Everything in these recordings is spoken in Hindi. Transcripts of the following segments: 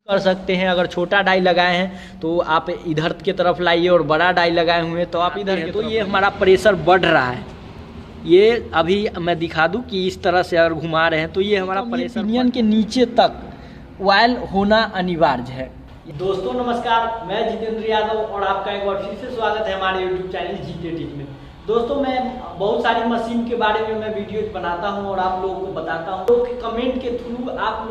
कर सकते हैं। अगर छोटा डाई लगाए हैं तो आप इधर की तरफ लाइए और बड़ा डाई लगाए हुए हैं तो आप इधर के। तो ये हमारा प्रेशर बढ़ रहा है। ये अभी मैं दिखा दूं कि इस तरह से अगर घुमा रहे हैं तो ये हमारा प्रेशर पिनियन के नीचे तक ऑयल होना अनिवार्य है। दोस्तों नमस्कार, मैं जितेंद्र यादव और आपका एक बार फिर से स्वागत है हमारे यूट्यूब चैनल जीते टिप में। दोस्तों मैं बहुत सारी मशीन के बारे में मैं वीडियोज बनाता हूं और आप लोगों को बताता हूं। तो कमेंट के थ्रू आप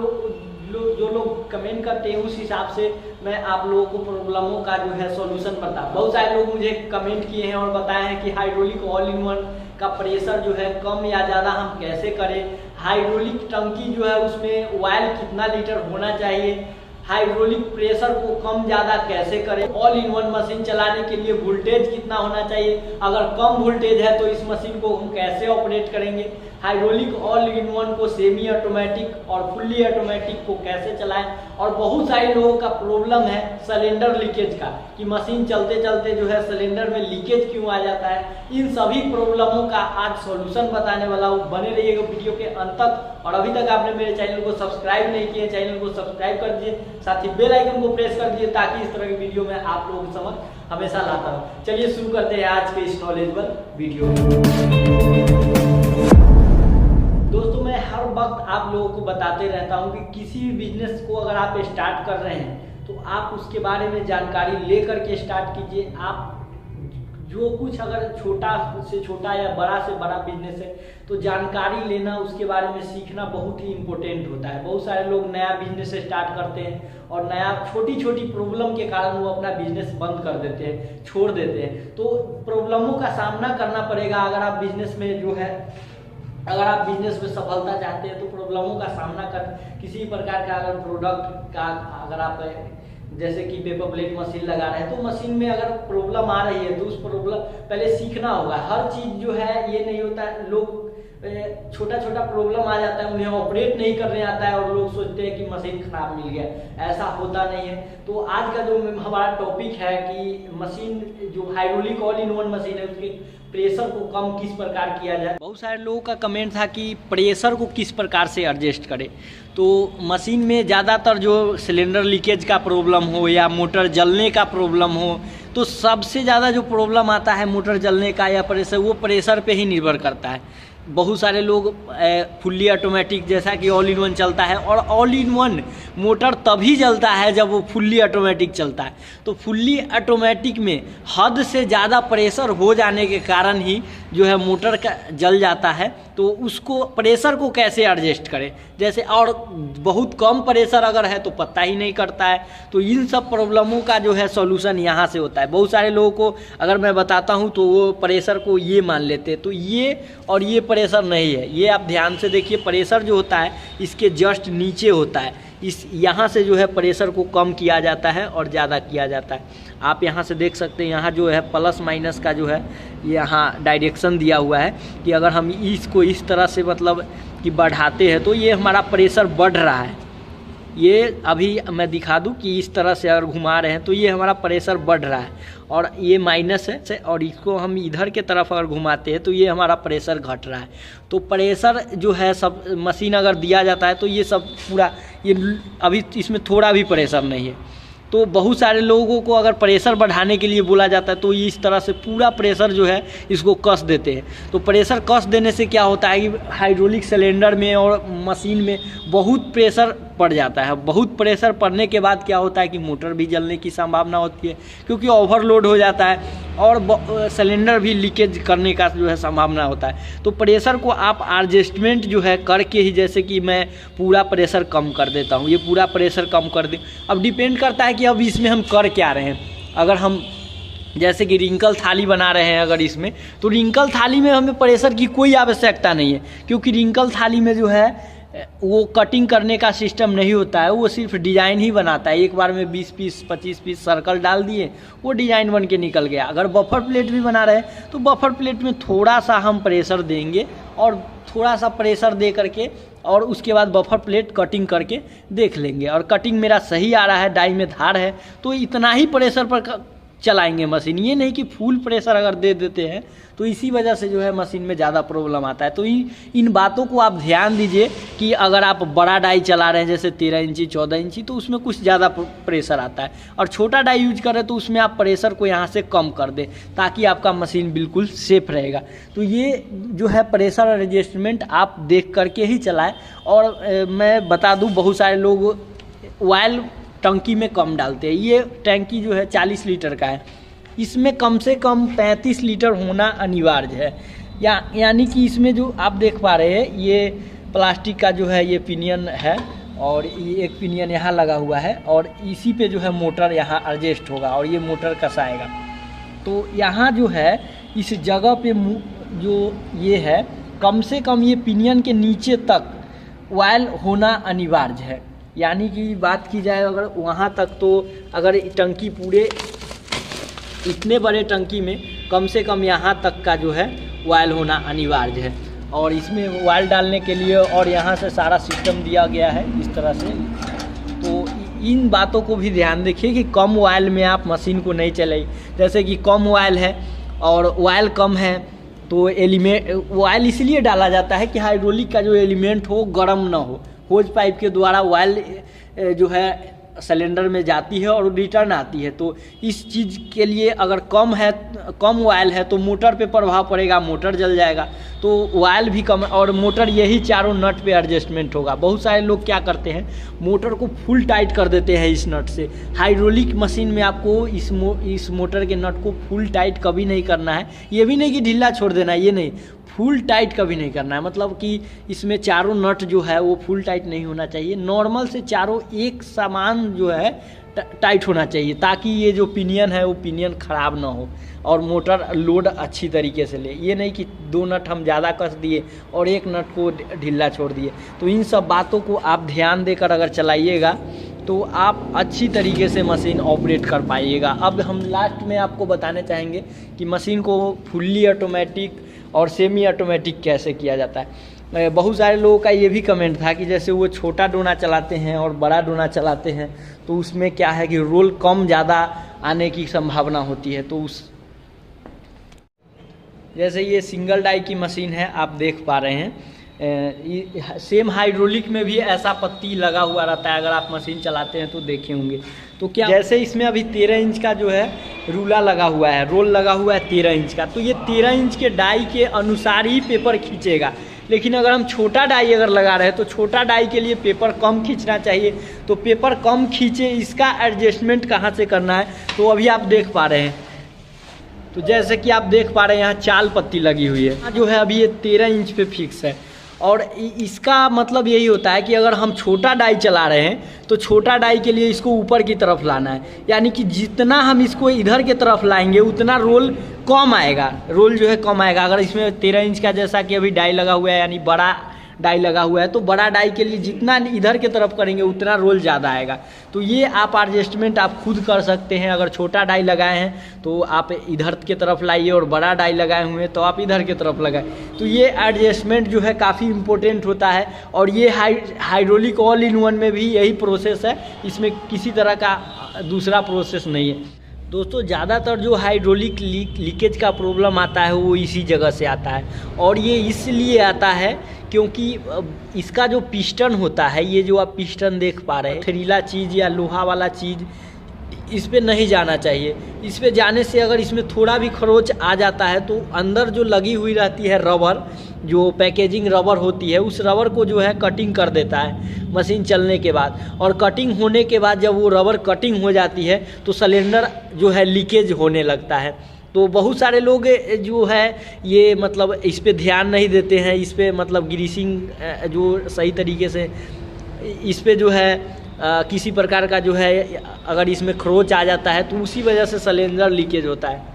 जो लोग कमेंट करते हैं उस हिसाब से मैं आप लोगों को प्रॉब्लमों का जो है सॉल्यूशन बताता हूं। बहुत सारे लोग मुझे कमेंट किए हैं और बताए हैं कि हाइड्रोलिक ऑल इन वन का प्रेशर जो है कम या ज़्यादा हम कैसे करें, हाइड्रोलिक टंकी जो है उसमें ऑयल कितना लीटर होना चाहिए, हाइड्रोलिक प्रेशर को कम ज़्यादा कैसे करें, ऑल इन वन मशीन चलाने के लिए वोल्टेज कितना होना चाहिए, अगर कम वोल्टेज है तो इस मशीन को हम कैसे ऑपरेट करेंगे, हाइड्रोलिक ऑल इन वन को सेमी ऑटोमेटिक और फुल्ली ऑटोमेटिक को कैसे चलाएं। और बहुत सारे लोगों का प्रॉब्लम है सिलेंडर लीकेज का कि मशीन चलते चलते जो है सिलेंडर में लीकेज क्यों आ जाता है। इन सभी प्रॉब्लमों का आज सॉल्यूशन बताने वाला हूँ। बने रहिएगा वीडियो के अंत तक। और अभी तक आपने मेरे चैनल को सब्सक्राइब नहीं किया, चैनल को सब्सक्राइब कर दीजिए, साथ ही बेल आइकन को प्रेस कर दीजिए ताकि इस तरह की वीडियो में आप लोगों के समक्ष हमेशा लाता हूँ। चलिए शुरू करते हैं आज के इस नॉलेजेबल वीडियो। दोस्तों मैं हर वक्त आप लोगों को बताते रहता हूँ कि किसी भी बिजनेस को अगर आप स्टार्ट कर रहे हैं तो आप उसके बारे में जानकारी लेकर के स्टार्ट कीजिए। आप जो कुछ अगर छोटा से छोटा या बड़ा से बड़ा बिजनेस है तो जानकारी लेना, उसके बारे में सीखना बहुत ही इम्पोर्टेंट होता है। बहुत सारे लोग नया बिजनेस स्टार्ट करते हैं और नया छोटी छोटी प्रॉब्लम के कारण वो अपना बिजनेस बंद कर देते हैं, छोड़ देते हैं। तो प्रॉब्लमों का सामना करना पड़ेगा। अगर आप बिजनेस में जो है अगर आप बिजनेस में सफलता चाहते हैं तो प्रॉब्लमों का सामना कर किसी प्रकार का अगर प्रोडक्ट का अगर आप जैसे कि पेपर प्लेट मशीन लगा रहे हैं तो मशीन में अगर प्रॉब्लम आ रही है तो उस प्रॉब्लम पहले सीखना होगा। हर चीज़ जो है ये नहीं होता है, लोग छोटा छोटा प्रॉब्लम आ जाता है उन्हें ऑपरेट नहीं करने आता है और लोग सोचते हैं कि मशीन खराब मिल गया, ऐसा होता नहीं है। तो आज का जो हमारा टॉपिक है कि मशीन जो hydraulic all in one machine है उसके प्रेशर को कम किस प्रकार किया जाए। बहुत सारे लोगों का कमेंट था कि प्रेशर को किस प्रकार से एडजस्ट करें। तो मशीन में ज़्यादातर जो सिलेंडर लीकेज का प्रॉब्लम हो या मोटर जलने का प्रॉब्लम हो तो सबसे ज़्यादा जो प्रॉब्लम आता है मोटर जलने का या प्रेशर, वो प्रेशर पे ही निर्भर करता है। बहुत सारे लोग फुल्ली ऑटोमेटिक जैसा कि ऑल इन वन चलता है और ऑल इन वन मोटर तभी जलता है जब वो फुल्ली ऑटोमेटिक चलता है। तो फुल्ली ऑटोमेटिक में हद से ज़्यादा प्रेशर हो जाने के कारण ही जो है मोटर का जल जाता है। तो उसको प्रेशर को कैसे एडजस्ट करें, जैसे और बहुत कम प्रेशर अगर है तो पता ही नहीं करता है। तो इन सब प्रॉब्लमों का जो है सॉल्यूशन यहाँ से होता है। बहुत सारे लोगों को अगर मैं बताता हूँ तो वो प्रेशर को ये मान लेते हैं, तो ये और ये प्रेशर नहीं है। ये आप ध्यान से देखिए, प्रेशर जो होता है इसके जस्ट नीचे होता है। इस यहाँ से जो है प्रेशर को कम किया जाता है और ज़्यादा किया जाता है। आप यहाँ से देख सकते हैं, यहाँ जो है प्लस माइनस का जो है यहाँ डायरेक्शन दिया हुआ है कि अगर हम इसको इस तरह से मतलब कि बढ़ाते हैं तो ये हमारा प्रेशर बढ़ रहा है। ये अभी मैं दिखा दूं कि इस तरह से अगर घुमा रहे हैं तो ये हमारा प्रेशर बढ़ रहा है और ये माइनस है और इसको हम इधर के तरफ अगर घुमाते हैं तो ये हमारा प्रेशर घट रहा है। तो प्रेशर जो है सब मशीन अगर दिया जाता है तो ये सब पूरा ये अभी इसमें थोड़ा भी प्रेशर नहीं है। तो बहुत सारे लोगों को अगर प्रेशर बढ़ाने के लिए बोला जाता है तो ये इस तरह से पूरा प्रेशर जो है इसको कस देते हैं। तो प्रेशर कस देने से क्या होता है कि हाइड्रोलिक सिलेंडर में और मशीन में बहुत प्रेशर पड़ जाता है। बहुत प्रेशर पड़ने के बाद क्या होता है कि मोटर भी जलने की संभावना होती है क्योंकि ओवरलोड हो जाता है और सिलेंडर भी लीकेज करने का जो है संभावना होता है। तो प्रेशर को आप एडजस्टमेंट जो है करके ही, जैसे कि मैं पूरा प्रेशर कम कर देता हूँ, ये पूरा प्रेशर कम कर दें। अब डिपेंड करता है कि अब इसमें हम कर क्या रहे हैं। अगर हम जैसे कि रिंकल थाली बना रहे हैं अगर इसमें, तो रिंकल थाली में हमें प्रेशर की कोई आवश्यकता नहीं है क्योंकि रिंकल थाली में जो है वो कटिंग करने का सिस्टम नहीं होता है, वो सिर्फ डिज़ाइन ही बनाता है। एक बार में 20 पीस 25 पीस सर्कल डाल दिए, वो डिज़ाइन बन के निकल गया। अगर बफर प्लेट भी बना रहे हैं तो बफर प्लेट में थोड़ा सा हम प्रेशर देंगे और थोड़ा सा प्रेशर दे करके और उसके बाद बफर प्लेट कटिंग करके देख लेंगे। और कटिंग मेरा सही आ रहा है, डाई में धार है तो इतना ही प्रेशर पर चलाएंगे मशीन। ये नहीं कि फुल प्रेशर अगर दे देते हैं तो इसी वजह से जो है मशीन में ज़्यादा प्रॉब्लम आता है। तो इन बातों को आप ध्यान दीजिए कि अगर आप बड़ा डाई चला रहे हैं जैसे 13 इंची 14 इंची तो उसमें कुछ ज़्यादा प्रेशर आता है, और छोटा डाई यूज करें तो उसमें आप प्रेशर को यहाँ से कम कर दें ताकि आपका मशीन बिल्कुल सेफ रहेगा। तो ये जो है प्रेशर एडजस्टमेंट आप देख करके ही चलाएं। और मैं बता दूँ, बहुत सारे लोग ऑयल टंकी में कम डालते हैं। ये टंकी जो है 40 लीटर का है, इसमें कम से कम 35 लीटर होना अनिवार्य है। यानी कि इसमें जो आप देख पा रहे हैं ये प्लास्टिक का जो है ये पिनियन है, और ये एक पिनियन यहाँ लगा हुआ है, और इसी पे जो है मोटर यहाँ एडजस्ट होगा और ये मोटर कसाएगा। तो यहाँ जो है इस जगह पे जो ये है कम से कम ये पिनियन के नीचे तक ऑयल होना अनिवार्य है। यानी कि बात की जाए अगर वहाँ तक, तो अगर टंकी पूरे इतने बड़े टंकी में कम से कम यहाँ तक का जो है ऑयल होना अनिवार्य है। और इसमें ऑयल डालने के लिए और यहाँ से सारा सिस्टम दिया गया है इस तरह से। तो इन बातों को भी ध्यान रखिए कि कम ऑयल में आप मशीन को नहीं चलाइए। जैसे कि कम ऑयल है और ऑयल कम है तो ऑयल इसलिए डाला जाता है कि हाइड्रोलिक का जो एलिमेंट हो गर्म ना हो। होज पाइप के द्वारा ऑयल जो है सिलेंडर में जाती है और रिटर्न आती है। तो इस चीज़ के लिए अगर कम ऑयल है तो मोटर पे प्रभाव पड़ेगा, मोटर जल जाएगा। तो ऑयल भी कम, और मोटर यही चारों नट पे एडजस्टमेंट होगा। बहुत सारे लोग क्या करते हैं, मोटर को फुल टाइट कर देते हैं इस नट से। हाइड्रोलिक मशीन में आपको इस मोटर के नट को फुल टाइट कभी नहीं करना है। ये भी नहीं कि ढीला छोड़ देना है, ये नहीं, फुल टाइट कभी नहीं करना है। मतलब कि इसमें चारों नट जो है वो फुल टाइट नहीं होना चाहिए, नॉर्मल से चारों एक समान जो है टाइट होना चाहिए, ताकि ये जो पिनियन है वो पिनियन ख़राब ना हो और मोटर लोड अच्छी तरीके से ले। ये नहीं कि 2 नट हम ज़्यादा कस दिए और एक नट को ढीला छोड़ दिए। तो इन सब बातों को आप ध्यान देकर अगर चलाइएगा तो आप अच्छी तरीके से मशीन ऑपरेट कर पाइएगा। अब हम लास्ट में आपको बताने चाहेंगे कि मशीन को फुल्ली ऑटोमेटिक और सेमी ऑटोमेटिक कैसे किया जाता है। बहुत सारे लोगों का ये भी कमेंट था कि जैसे वो छोटा डोना चलाते हैं और बड़ा डोना चलाते हैं तो उसमें क्या है कि रोल कम ज़्यादा आने की संभावना होती है। तो जैसे ये सिंगल डाई की मशीन है, आप देख पा रहे हैं, सेम हाइड्रोलिक में भी ऐसा पत्ती लगा हुआ रहता है। अगर आप मशीन चलाते हैं तो देखे होंगे। तो क्या जैसे इसमें अभी 13 इंच का जो है रूला लगा हुआ है, रोल लगा हुआ है 13 इंच का, तो ये 13 इंच के डाई के अनुसार ही पेपर खींचेगा। लेकिन अगर हम छोटा डाई अगर लगा रहे हैं तो छोटा डाई के लिए पेपर कम खींचना चाहिए। तो पेपर कम खींचे, इसका एडजस्टमेंट कहाँ से करना है तो अभी आप देख पा रहे हैं। तो जैसे कि आप देख पा रहे हैं यहाँ चाल पत्ती लगी हुई है, जो है अभी ये 13 इंच पे फिक्स है। और इसका मतलब यही होता है कि अगर हम छोटा डाई चला रहे हैं तो छोटा डाई के लिए इसको ऊपर की तरफ लाना है। यानी कि जितना हम इसको इधर की तरफ लाएंगे उतना रोल कम आएगा, रोल जो है कम आएगा। अगर इसमें 13 इंच का जैसा कि अभी डाई लगा हुआ है यानी बड़ा डाई लगा हुआ है, तो बड़ा डाई के लिए जितना इधर की तरफ करेंगे उतना रोल ज़्यादा आएगा। तो ये आप एडजस्टमेंट आप खुद कर सकते हैं। अगर छोटा डाई लगाए हैं तो आप इधर की तरफ लाइए और बड़ा डाई लगाए हुए हैं तो आप इधर की तरफ लगाएं। तो ये एडजस्टमेंट जो है काफ़ी इम्पोर्टेंट होता है। और ये हाइड्रोलिक ऑल इन वन में भी यही प्रोसेस है, इसमें किसी तरह का दूसरा प्रोसेस नहीं है। दोस्तों ज़्यादातर जो हाइड्रोलिक लीकेज का प्रॉब्लम आता है वो इसी जगह से आता है। और ये इसलिए आता है क्योंकि इसका जो पिस्टन होता है, ये जो आप पिस्टन देख पा रहे हैं, पथरीला चीज़ या लोहा वाला चीज़ इस पे नहीं जाना चाहिए। इस पे जाने से अगर इसमें थोड़ा भी खरोच आ जाता है तो अंदर जो लगी हुई रहती है रबर, जो पैकेजिंग रबर होती है, उस रबर को जो है कटिंग कर देता है मशीन चलने के बाद। और कटिंग होने के बाद जब वो रबर कटिंग हो जाती है तो सिलेंडर जो है लीकेज होने लगता है। तो बहुत सारे लोग जो है ये मतलब इस पे ध्यान नहीं देते हैं, इस पे मतलब ग्रीसिंग जो सही तरीके से इस पे जो है किसी प्रकार का जो है अगर इसमें खरोच आ जाता है तो उसी वजह से सिलेंडर लीकेज होता है।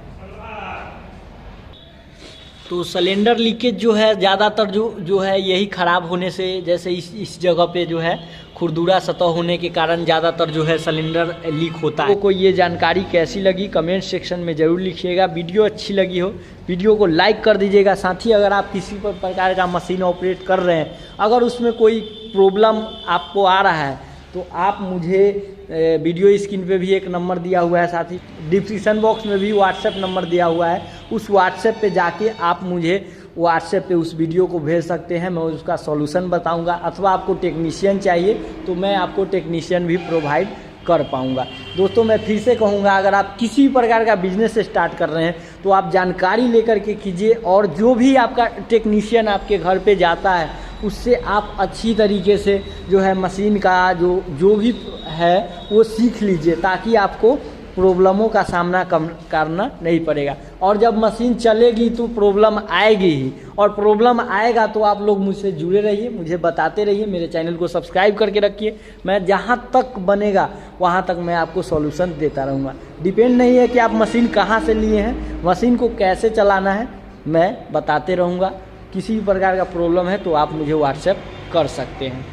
तो सिलेंडर लीकेज जो है ज़्यादातर जो है यही ख़राब होने से, जैसे इस जगह पे जो है खुरदुरा सतह होने के कारण ज़्यादातर जो है सिलेंडर लीक होता है। आपको ये जानकारी कैसी लगी कमेंट सेक्शन में ज़रूर लिखिएगा। वीडियो अच्छी लगी हो वीडियो को लाइक कर दीजिएगा। साथ ही अगर आप किसी प्रकार का मशीन ऑपरेट कर रहे हैं, अगर उसमें कोई प्रॉब्लम आपको आ रहा है तो आप मुझे वीडियो स्क्रीन पे भी एक नंबर दिया हुआ है, साथ ही डिस्क्रिप्शन बॉक्स में भी व्हाट्सएप नंबर दिया हुआ है। उस व्हाट्सएप पे जाके आप मुझे व्हाट्सएप पे उस वीडियो को भेज सकते हैं, मैं उसका सॉल्यूशन बताऊंगा। अथवा आपको टेक्नीशियन चाहिए तो मैं आपको टेक्नीशियन भी प्रोवाइड कर पाऊंगा। दोस्तों मैं फिर से कहूँगा, अगर आप किसी प्रकार का बिजनेस स्टार्ट कर रहे हैं तो आप जानकारी लेकर के कीजिए, और जो भी आपका टेक्नीशियन आपके घर पे जाता है उससे आप अच्छी तरीके से जो है मशीन का जो भी है वो सीख लीजिए, ताकि आपको प्रॉब्लमों का सामना करना नहीं पड़ेगा। और जब मशीन चलेगी तो प्रॉब्लम आएगी ही, और प्रॉब्लम आएगा तो आप लोग मुझसे जुड़े रहिए, मुझे बताते रहिए, मेरे चैनल को सब्सक्राइब करके रखिए। मैं जहाँ तक बनेगा वहाँ तक मैं आपको सॉल्यूशन देता रहूँगा। डिपेंड नहीं है कि आप मशीन कहाँ से लिए हैं, मशीन को कैसे चलाना है मैं बताते रहूँगा। किसी भी प्रकार का प्रॉब्लम है तो आप मुझे व्हाट्सएप कर सकते हैं।